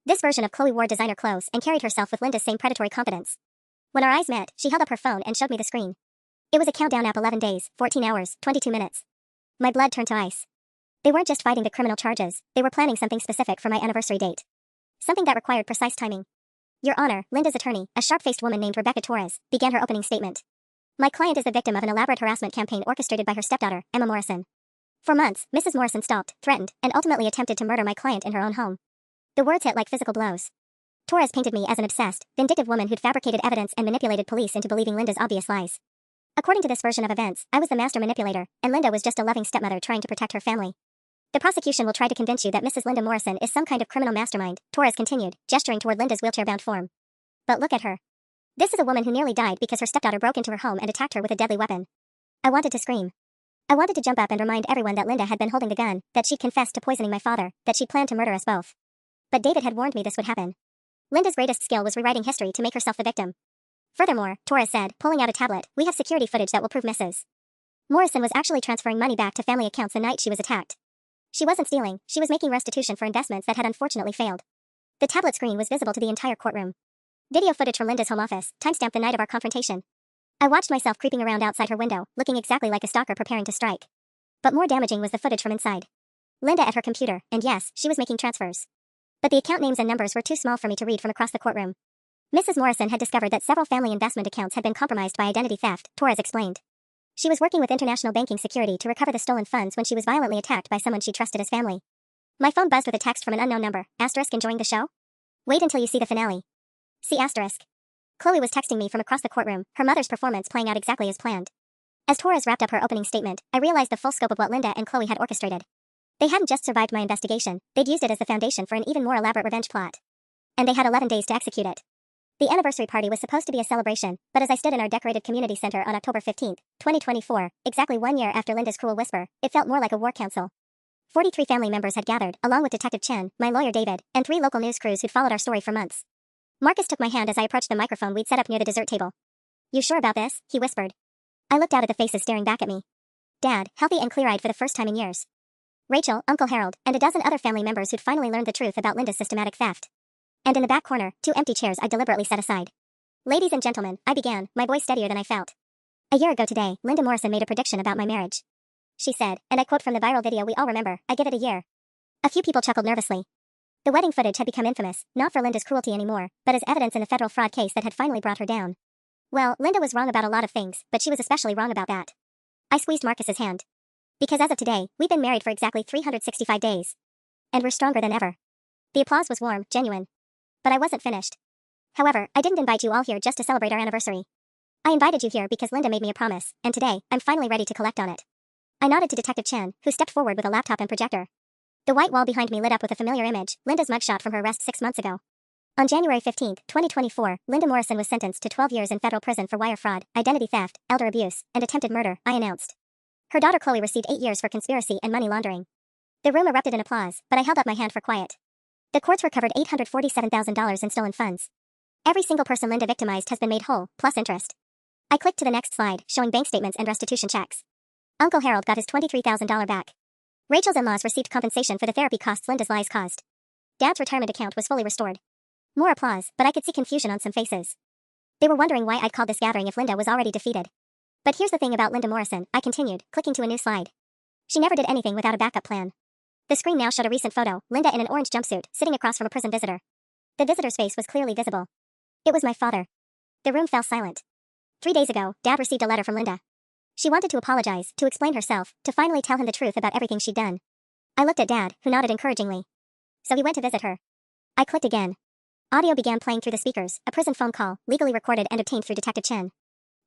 This version of Chloe wore designer clothes and carried herself with Linda's same predatory confidence. When our eyes met, she held up her phone and showed me the screen. It was a countdown app: 11 days, 14 hours, 22 minutes. My blood turned to ice. They weren't just fighting the criminal charges, they were planning something specific for my anniversary date. Something that required precise timing. "Your Honor," Linda's attorney, a sharp-faced woman named Rebecca Torres, began her opening statement. "My client is the victim of an elaborate harassment campaign orchestrated by her stepdaughter, Emma Morrison. For months, Mrs. Morrison stalked, threatened, and ultimately attempted to murder my client in her own home." The words hit like physical blows. Torres painted me as an obsessed, vindictive woman who'd fabricated evidence and manipulated police into believing Linda's obvious lies. According to this version of events, I was the master manipulator, and Linda was just a loving stepmother trying to protect her family. "The prosecution will try to convince you that Mrs. Linda Morrison is some kind of criminal mastermind," Torres continued, gesturing toward Linda's wheelchair-bound form. "But look at her. This is a woman who nearly died because her stepdaughter broke into her home and attacked her with a deadly weapon." I wanted to scream. I wanted to jump up and remind everyone that Linda had been holding the gun, that she'd confessed to poisoning my father, that she'd planned to murder us both. But David had warned me this would happen. Linda's greatest skill was rewriting history to make herself the victim. "Furthermore," Torres said, pulling out a tablet, "we have security footage that will prove Mrs. Morrison was actually transferring money back to family accounts the night she was attacked. She wasn't stealing, she was making restitution for investments that had unfortunately failed." The tablet screen was visible to the entire courtroom. Video footage from Linda's home office, timestamped the night of our confrontation. I watched myself creeping around outside her window, looking exactly like a stalker preparing to strike. But more damaging was the footage from inside. Linda at her computer, and yes, she was making transfers. But the account names and numbers were too small for me to read from across the courtroom. Mrs. Morrison had discovered that several family investment accounts had been compromised by identity theft, Torres explained. She was working with international banking security to recover the stolen funds when she was violently attacked by someone she trusted as family. My phone buzzed with a text from an unknown number. "Enjoying the show? Wait until you see the finale. See asterisk." Chloe was texting me from across the courtroom, her mother's performance playing out exactly as planned. As Torres wrapped up her opening statement, I realized the full scope of what Linda and Chloe had orchestrated. They hadn't just survived my investigation, they'd used it as the foundation for an even more elaborate revenge plot. And they had 11 days to execute it. The anniversary party was supposed to be a celebration, but as I stood in our decorated community center on October 15, 2024, exactly 1 year after Linda's cruel whisper, it felt more like a war council. 43 family members had gathered, along with Detective Chen, my lawyer David, and 3 local news crews who'd followed our story for months. Marcus took my hand as I approached the microphone we'd set up near the dessert table. You sure about this? He whispered. I looked out at the faces staring back at me. Dad, healthy and clear-eyed for the first time in years. Rachel, Uncle Harold, and a dozen other family members who'd finally learned the truth about Linda's systematic theft. And in the back corner, 2 empty chairs I deliberately set aside. Ladies and gentlemen, I began, my voice steadier than I felt. A year ago today, Linda Morrison made a prediction about my marriage. She said, and I quote from the viral video we all remember, I give it a year. A few people chuckled nervously. The wedding footage had become infamous, not for Linda's cruelty anymore, but as evidence in a federal fraud case that had finally brought her down. Well, Linda was wrong about a lot of things, but she was especially wrong about that. I squeezed Marcus's hand. Because as of today, we've been married for exactly 365 days. And we're stronger than ever. The applause was warm, genuine. But I wasn't finished. However, I didn't invite you all here just to celebrate our anniversary. I invited you here because Linda made me a promise, and today, I'm finally ready to collect on it. I nodded to Detective Chen, who stepped forward with a laptop and projector. The white wall behind me lit up with a familiar image, Linda's mugshot from her arrest 6 months ago. On January 15, 2024, Linda Morrison was sentenced to 12 years in federal prison for wire fraud, identity theft, elder abuse, and attempted murder, I announced. Her daughter Chloe received 8 years for conspiracy and money laundering. The room erupted in applause, but I held up my hand for quiet. The courts recovered $847,000 in stolen funds. Every single person Linda victimized has been made whole, plus interest. I clicked to the next slide, showing bank statements and restitution checks. Uncle Harold got his $23,000 back. Rachel's in-laws received compensation for the therapy costs Linda's lies caused. Dad's retirement account was fully restored. More applause, but I could see confusion on some faces. They were wondering why I'd called this gathering if Linda was already defeated. But here's the thing about Linda Morrison, I continued, clicking to a new slide. She never did anything without a backup plan. The screen now showed a recent photo, Linda in an orange jumpsuit, sitting across from a prison visitor. The visitor's face was clearly visible. It was my father. The room fell silent. 3 days ago, Dad received a letter from Linda. She wanted to apologize, to explain herself, to finally tell him the truth about everything she'd done. I looked at Dad, who nodded encouragingly. So he went to visit her. I clicked again. Audio began playing through the speakers, a prison phone call, legally recorded and obtained through Detective Chen.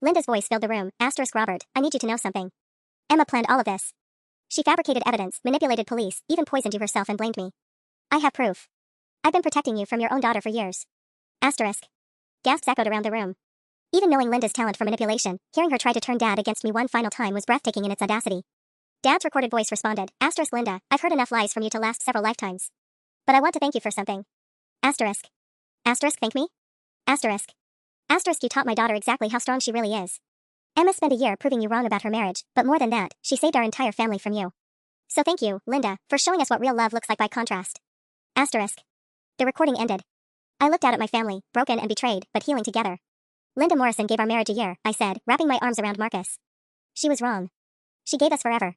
Linda's voice filled the room, Robert, I need you to know something. Emma planned all of this. She fabricated evidence, manipulated police, even poisoned you herself and blamed me. I have proof. I've been protecting you from your own daughter for years. Gasps echoed around the room. Even knowing Linda's talent for manipulation, hearing her try to turn Dad against me one final time was breathtaking in its audacity. Dad's recorded voice responded, Linda, I've heard enough lies from you to last several lifetimes. But I want to thank you for something. Thank me? You taught my daughter exactly how strong she really is. Emma spent a year proving you wrong about her marriage, but more than that, she saved our entire family from you. So thank you, Linda, for showing us what real love looks like by contrast. The recording ended. I looked out at my family, broken and betrayed, but healing together. Linda Morrison gave our marriage a year, I said, wrapping my arms around Marcus. She was wrong. She gave us forever.